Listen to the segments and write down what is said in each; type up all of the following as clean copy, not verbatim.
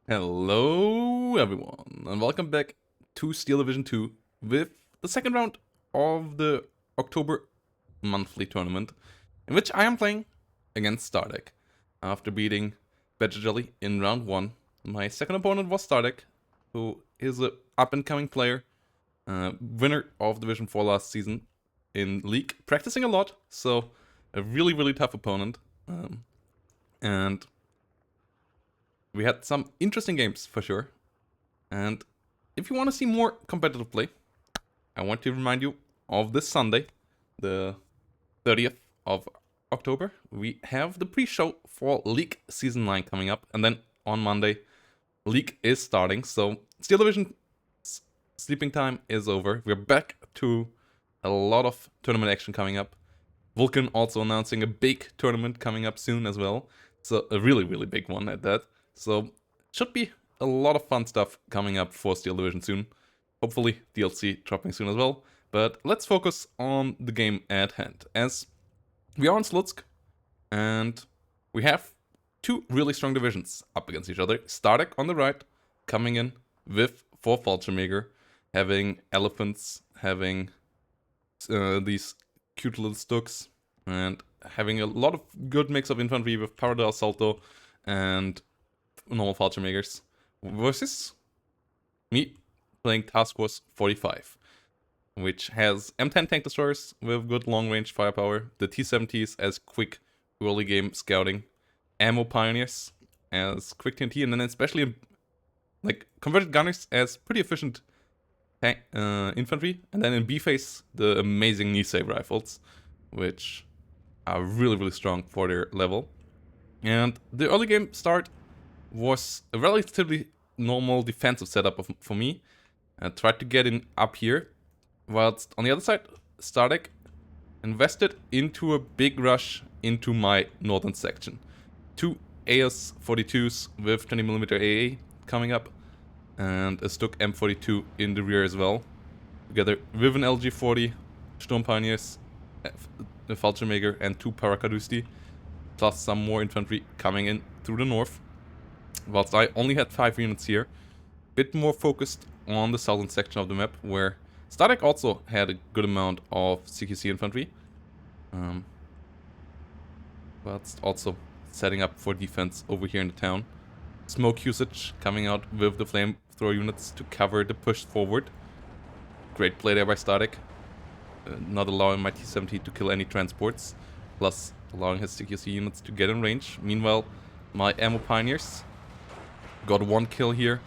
Hello everyone and welcome back to Steel Division 2 with the second round of the October monthly tournament in which I am playing against Stardekk. After beating Badger Jelly in round 1, my second opponent was Stardekk, who is a up-and-coming player, winner of Division 4 last season in League, practicing a lot, so a really tough opponent. And we had some interesting games for sure. And if you want to see more competitive play, I want to remind you of this Sunday, the 30th of October. We have the pre-show for League Season 9 coming up. And then on Monday, League is starting. So Steel Division sleeping time is over. We're back to a lot of tournament action coming up. Vulcan also announcing a big tournament coming up soon as well. So a really big one at that. So should be a lot of fun stuff coming up for Steel Division soon. Hopefully DLC dropping soon as well. But let's focus on the game at hand. As we are on Slutsk, and we have two really strong divisions up against each other. Stardekk on the right, coming in with 4 Fallschirmjäger, having elephants, having these cute little stooks, and having a lot of good mix of infantry with Parada Assalto and normal Fallschirmjägers, versus me playing Task Force 45, which has M10 tank destroyers with good long-range firepower, the T-70s as quick early game scouting, ammo pioneers as quick TNT, and then especially like converted gunners as pretty efficient tank, infantry, and then in B-phase the amazing knee save rifles, which are really strong for their level. And the early game start was a relatively normal defensive setup for me. I tried to get in up here, whilst on the other side, Stardekk invested into a big rush into my northern section. 2 AS-42s with 20mm AA coming up, and a Stuk M42 in the rear as well, together with an LG-40, Sturm Pioneers, a Fallschirmjäger, and 2 Parakadusti, plus some more infantry coming in through the north. Whilst I only had 5 units here, bit more focused on the southern section of the map, where Stardekk also had a good amount of CQC infantry, whilst also setting up for defense over here in the town. Smoke usage coming out with the flamethrower units to cover the push forward. Great play there by Stardekk, not allowing my T-70 to kill any transports, plus allowing his CQC units to get in range. Meanwhile, my ammo pioneers got 1 kill here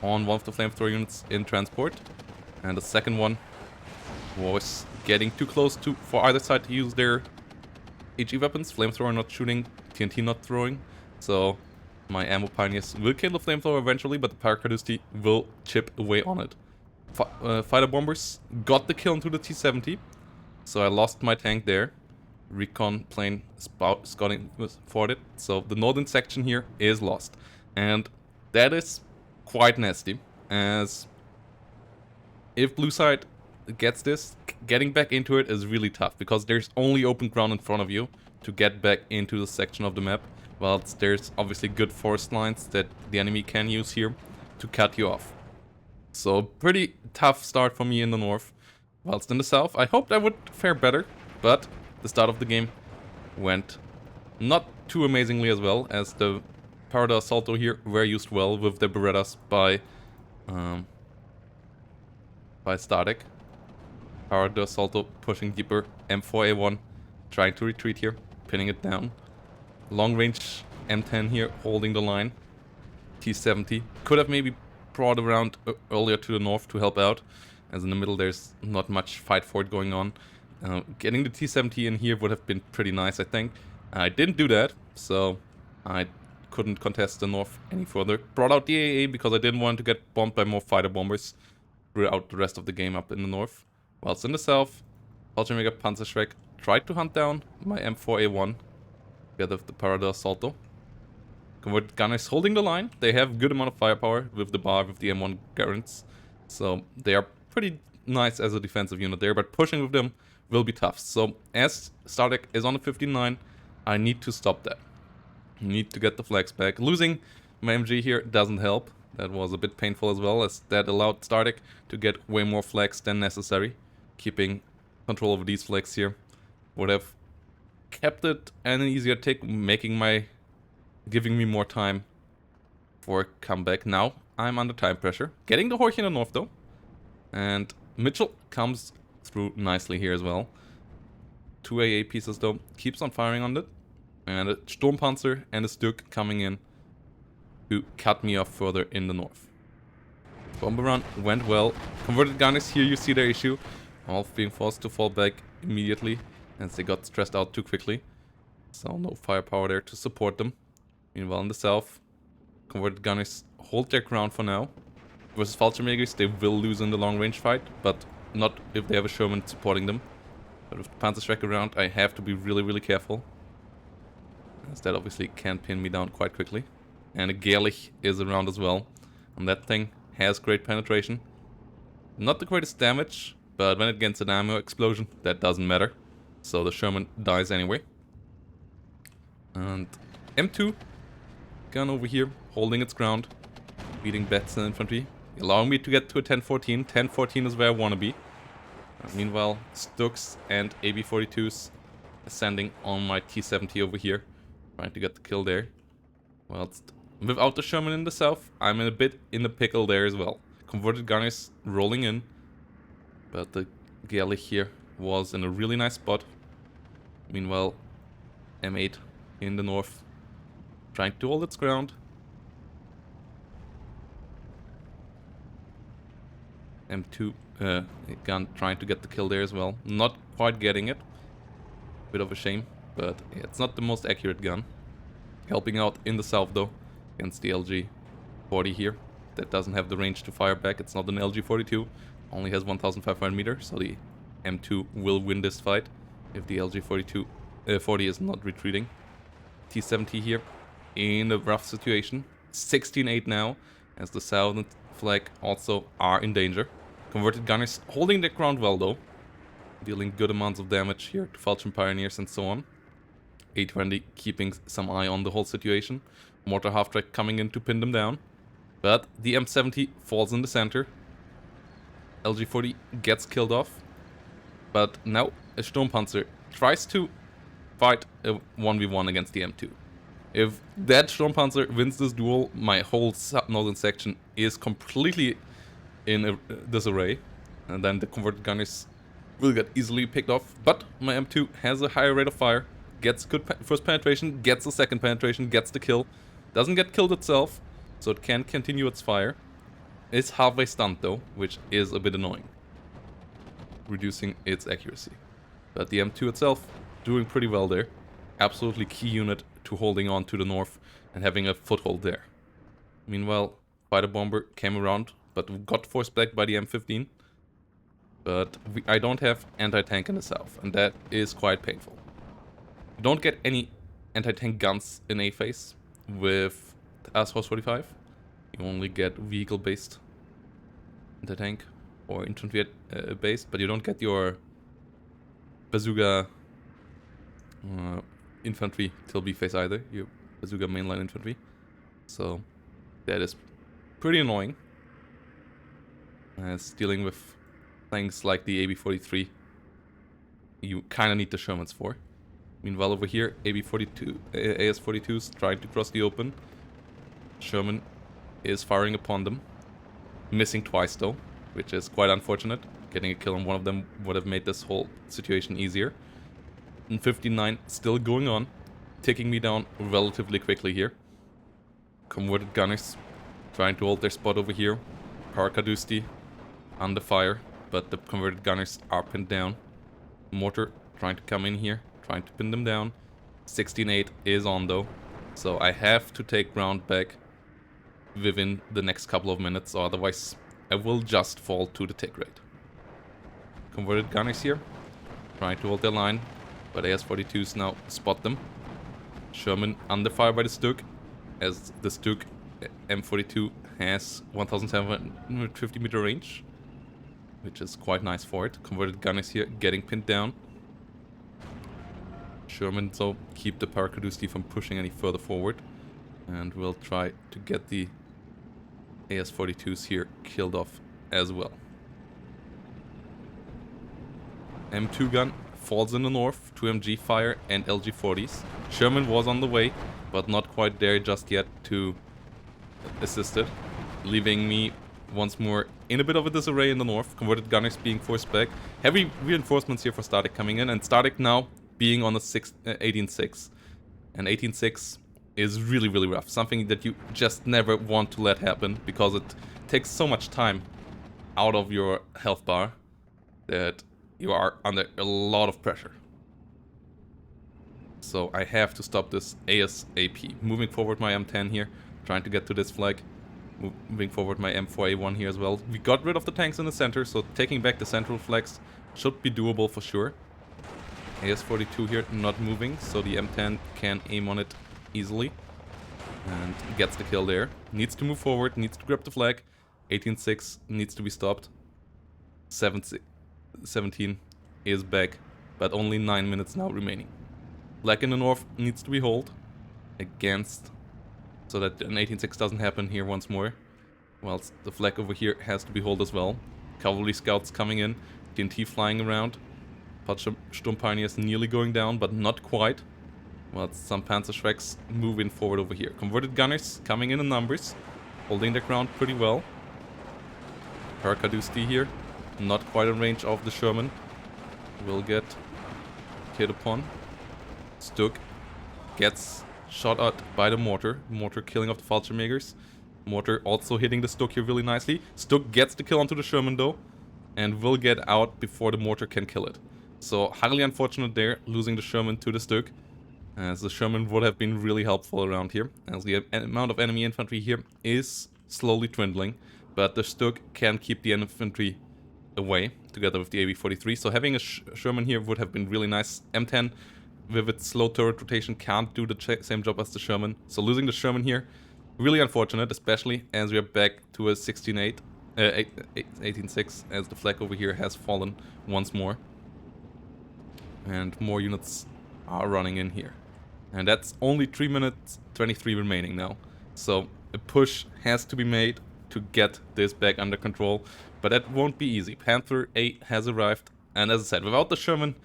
on one of the flamethrower units in transport, and the second one was getting too close for either side to use their HE weapons. Flamethrower not shooting, TNT not throwing, so my ammo pioneers will kill the flamethrower eventually, but the Parakadusti will chip away on it. Fighter bombers got the kill into the T-70, so I lost my tank there. Recon plane scouting was thwarted, so the northern section here is lost, and that is quite nasty, as if blue side gets this, getting back into it is really tough, because there's only open ground in front of you to get back into the section of the map, whilst there's obviously good forest lines that the enemy can use here to cut you off. So pretty tough start for me in the north, whilst in the south I hoped I would fare better, but the start of the game went not too amazingly as well, as the Parada Assalto here were used well with the Berettas by Stardekk. Parada Assalto pushing deeper, M4A1 trying to retreat here, pinning it down. Long range M10 here holding the line. T-70 could have maybe brought around earlier to the north to help out, as in the middle there's not much fight for it going on. Getting the T-70 in here would have been pretty nice, I think. I didn't do that, so I couldn't contest the north any further. Brought out the AA because I didn't want to get bombed by more fighter bombers throughout the rest of the game up in the north. Whilst in the south, Fallschirmjäger Panzerschreck tried to hunt down my M4A1 together with the Parada Assalto. Converted gunners holding the line. They have good amount of firepower with the bar with the M1 Garants, so they are pretty nice as a defensive unit there, but pushing with them will be tough. So as Stardekk is on the 59, I need to stop that. Need to get the flags back. Losing my MG here doesn't help. That was a bit painful as well, as that allowed Stardekk to get way more flags than necessary. Keeping control over these flags here would have kept it an easier take, giving me more time for a comeback. Now I'm under time pressure. Getting the Horch in the north though. And Mitchell comes through nicely here as well. 2 AA pieces though. Keeps on firing on it. And a Sturmpanzer and a Stück coming in to cut me off further in the north. Bomber run went well. Converted gunners, here you see their issue. All being forced to fall back immediately as they got stressed out too quickly. So no firepower there to support them. Meanwhile in the south, converted gunners hold their ground for now. Versus Fallschirmjägers, they will lose in the long range fight, but not if they have a Sherman supporting them. But with the Panzerschreck around, I have to be really careful. As that obviously can pin me down quite quickly. And a Gerlich is around as well. And that thing has great penetration. Not the greatest damage, but when it gets an ammo explosion, that doesn't matter. So the Sherman dies anyway. And M2 gun over here, holding its ground, beating Betts and infantry, allowing me to get to a 10-14. 10-14 is where I want to be. Meanwhile, Stux and AB-42s ascending on my T-70 over here, trying to get the kill there. Whilst without the Sherman in the south, I'm in a bit in the pickle there as well. Converted gunners rolling in, but the Gerlich here was in a really nice spot. Meanwhile, M8 in the north, trying to hold its ground. M2 gun trying to get the kill there as well. Not quite getting it. Bit of a shame, but it's not the most accurate gun. Helping out in the south though, against the LG-40 here. That doesn't have the range to fire back. It's not an LG-42. Only has 1,500 meters, so the M2 will win this fight if the LG-40 is not retreating. T-70 here in a rough situation. 16-8 now, as the southern flag also are in danger. Converted gunners holding their ground well though, dealing good amounts of damage here to Falchion Pioneers and so on. A20 keeping some eye on the whole situation. Mortar half-track coming in to pin them down. But the M70 falls in the center. LG-40 gets killed off. But now a Sturmpanzer tries to fight a 1v1 against the M2. If that Sturmpanzer wins this duel, my whole northern section is completely in disarray. And then the converted gunners will get easily picked off. But my M2 has a higher rate of fire. Gets good first penetration, gets the second penetration, gets the kill. Doesn't get killed itself, so it can continue its fire. It's halfway stunned though, which is a bit annoying, reducing its accuracy. But the M2 itself doing pretty well there. Absolutely key unit to holding on to the north and having a foothold there. Meanwhile, fighter bomber came around, but got forced back by the M15. But I don't have anti-tank in the south, and that is quite painful. You don't get any anti-tank guns in A phase with Horse 45. You only get vehicle-based anti-tank or infantry-based, but you don't get your bazooka infantry till B phase either, your bazooka mainline infantry. So that is pretty annoying. As dealing with things like the AB-43, you kind of need the Shermans for. Meanwhile over here, AS-42s trying to cross the open. Sherman is firing upon them. Missing twice though, which is quite unfortunate. Getting a kill on one of them would have made this whole situation easier. And 59 still going on, taking me down relatively quickly here. Converted gunners trying to hold their spot over here. Parakadusti under fire, but the converted gunners are pinned down. Mortar trying to come in here, trying to pin them down. 16-8 is on though, so I have to take ground back within the next couple of minutes, or otherwise I will just fall to the tick rate. Converted gunners here, trying to hold their line, but AS-42s now spot them. Sherman under fire by the Stück, as the Stück M42 has 1,750 meter range, which is quite nice for it. Converted gunners here getting pinned down. Sherman so keep the Parakadusti from pushing any further forward. And we'll try to get the AS-42s here killed off as well. M2 gun falls in the north, 2 MG fire and LG-40s. Sherman was on the way, but not quite there just yet to assist it, leaving me once more in a bit of a disarray in the north. Converted gunners being forced back. Heavy reinforcements here for Stardekk coming in, and Stardekk now being on a 18-6. And 18-6 is really, really rough. Something that you just never want to let happen, because it takes so much time out of your health bar that you are under a lot of pressure. So I have to stop this ASAP. Moving forward my M10 here, trying to get to this flag. Moving forward my M4A1 here as well. We got rid of the tanks in the center, so taking back the central flags should be doable for sure. AS-42 here not moving, so the M10 can aim on it easily. And gets the kill there. Needs to move forward, needs to grab the flag. 18-6 needs to be stopped. 17 is back, but only 9 minutes now remaining. Flag in the north needs to be held against, so that an 18-6 doesn't happen here once more. Whilst the flag over here has to be held as well. Cavalry scouts coming in, TNT flying around. Sturm Pioneers nearly going down, but not quite. Whilst some Panzerschrecks moving forward over here. Converted gunners coming in numbers, holding their ground pretty well. Parakadusti here, not quite in range of the Sherman. Will get hit upon. Stug gets shot at by the mortar. Mortar killing off the Fallschirmjägers. Mortar also hitting the Stug here really nicely. Stug gets the kill onto the Sherman though, and will get out before the mortar can kill it. So highly unfortunate there, losing the Sherman to the Stug, as the Sherman would have been really helpful around here, as the amount of enemy infantry here is slowly dwindling, but the Stug can keep the infantry away together with the AB-43, so having a Sherman here would have been really nice. M10 with its slow turret rotation can't do the same job as the Sherman, so losing the Sherman here, really unfortunate, especially as we are back to a 18-6, as the flag over here has fallen once more. And more units are running in here. And that's only 3 minutes 23 remaining now. So a push has to be made to get this back under control. But that won't be easy. Panther 8 has arrived. And as I said, without the Sherman,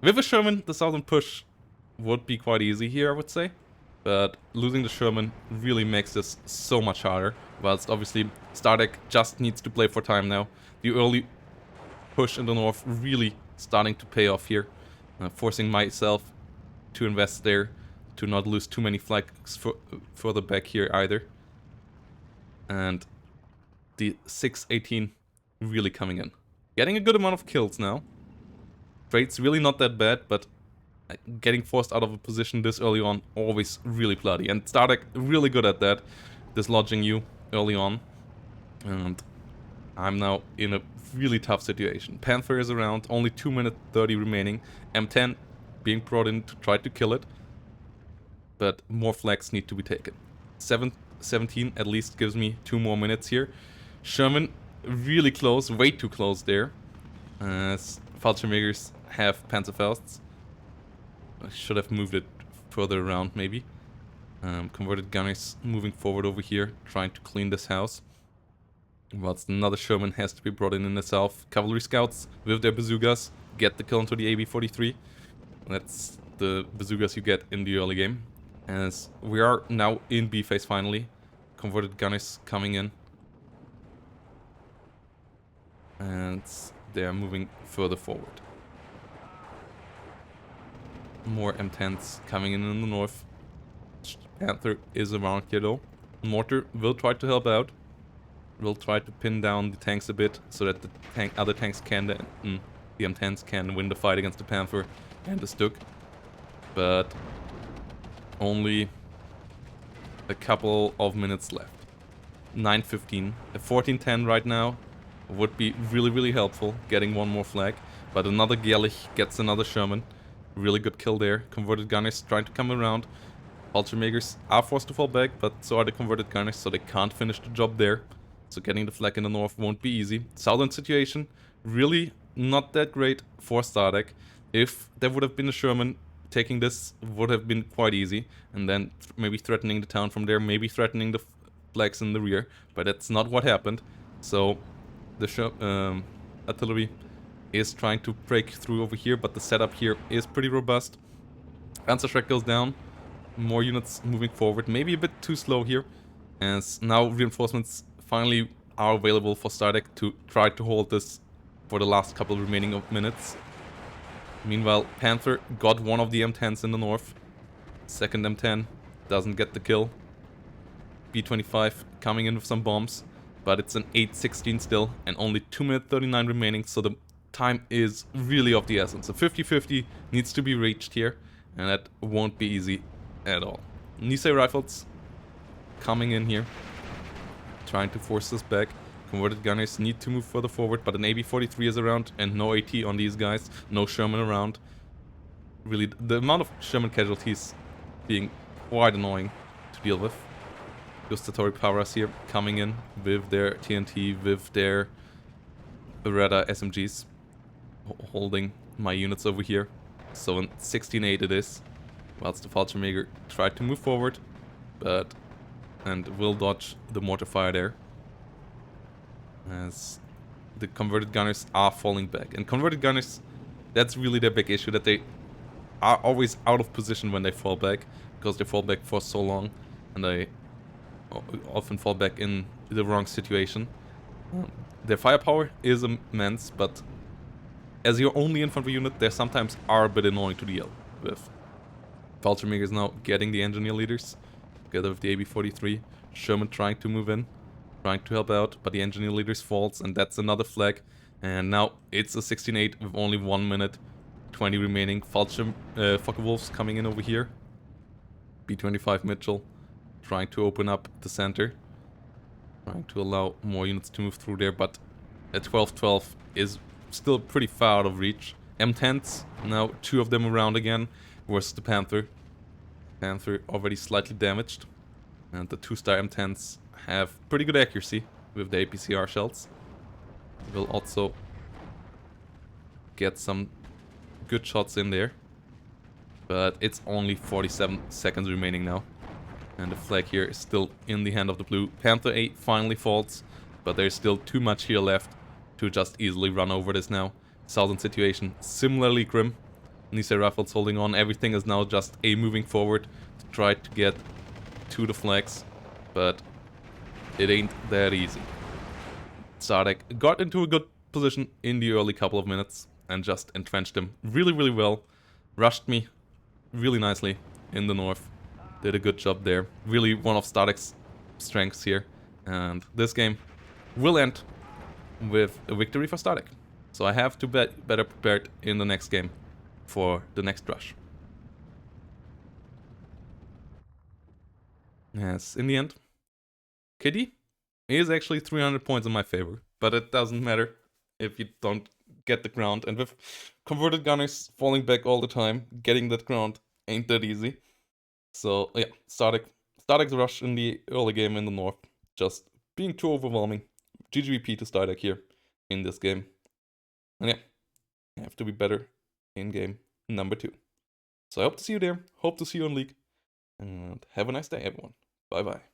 with a Sherman, the southern push would be quite easy here, I would say. But losing the Sherman really makes this so much harder. Whilst obviously Stardekk just needs to play for time now. The early push in the north really starting to pay off here. Forcing myself to invest there, to not lose too many flags further back here either. And the 618 really coming in. Getting a good amount of kills now. Trade's really not that bad, but getting forced out of a position this early on, always really bloody. And Stardekk really good at that, dislodging you early on. And I'm now in a really tough situation. Panther is around, only 2 minutes 30 remaining. M10 being brought in to try to kill it. But more flags need to be taken. 17 at least gives me 2 more minutes here. Sherman really close, way too close there. As Fallschirmjägers have Panzerfausts. I should have moved it further around maybe. Converted gunners moving forward over here, trying to clean this house. Whilst another Sherman has to be brought in the south. Cavalry scouts with their bazookas get the kill onto the AB-43. That's the bazookas you get in the early game. As we are now in B phase finally. Converted gunners coming in. And they are moving further forward. More M10s coming in the north. Panther is around here though. Mortar will try to help out. Will try to pin down the tanks a bit so that the other tanks can, the M10s can win the fight against the Panther and the Stug. But only a couple of minutes left. 9:15. A 14:10 right now would be really, really helpful, getting one more flag. But another Gerlich gets another Sherman. Really good kill there. Converted gunners trying to come around. Fallschirmjägers are forced to fall back, but so are the converted gunners, so they can't finish the job there. So getting the flag in the north won't be easy. Southern situation, really not that great for Stardekk. If there would have been a Sherman taking this would have been quite easy, and then maybe threatening the town from there, maybe threatening the flags in the rear, but that's not what happened. So the artillery is trying to break through over here, but the setup here is pretty robust. Panzerschreck goes down, more units moving forward, maybe a bit too slow here, as now reinforcements finally are available for Stardekk to try to hold this for the last couple remaining of minutes. Meanwhile, Panther got one of the M10s in the north. Second M10 doesn't get the kill. B-25 coming in with some bombs, but it's an 8-16 still, and only 2 minutes 39 remaining, so the time is really of the essence. A 50-50 needs to be reached here, and that won't be easy at all. Nisei rifles coming in here, trying to force this back. Converted gunners need to move further forward, but an AB-43 is around and no AT on these guys, no Sherman around. Really, the amount of Sherman casualties being quite annoying to deal with. Gustatory Powers here coming in with their TNT, with their Beretta SMGs, holding my units over here. So in 16-8 it is, whilst the Fallschirmjäger tried to move forward, and will dodge the mortar fire there, as the converted gunners are falling back. And converted gunners, that's really their big issue, that they are always out of position when they fall back, because they fall back for so long, and they often fall back in the wrong situation. Their firepower is immense, but as your only infantry unit, they sometimes are a bit annoying to deal with. Fallschirmjäger is now getting the engineer leaders, together with the AB-43. Sherman trying to move in, trying to help out, but the engineer leaders falls, and that's another flag. And now it's a 16-8 with only 1 minute 20 remaining. Focke-Wulfs coming in over here. B-25 Mitchell trying to open up the center, trying to allow more units to move through there, but a 12-12 is still pretty far out of reach. M10s, now 2 of them around again, versus the Panther. Panther already slightly damaged, and the 2-star M10s have pretty good accuracy with the APCR shells. Will also get some good shots in there, but it's only 47 seconds remaining now, and the flag here is still in the hand of the blue. Panther 8 finally falls, but there's still too much here left to just easily run over this now. Southern situation similarly grim. Nisei rifles holding on. Everything is now just a moving forward to try to get to the flags, but it ain't that easy. Stardekk got into a good position in the early couple of minutes and just entrenched him really well. Rushed me really nicely in the north. Did a good job there. Really one of Stardekk's strengths here. And this game will end with a victory for Stardekk. So I have to be better prepared in the next game for the next rush. Yes, in the end, KD is actually 300 points in my favor, but it doesn't matter if you don't get the ground. And with converted gunners falling back all the time, getting that ground ain't that easy. So yeah, Stardekk's rush in the early game in the north just being too overwhelming. GGVP to Stardekk here in this game. And yeah, I have to be better in game number 2. So I hope to see you there, hope to see you on League, and have a nice day everyone. Bye bye.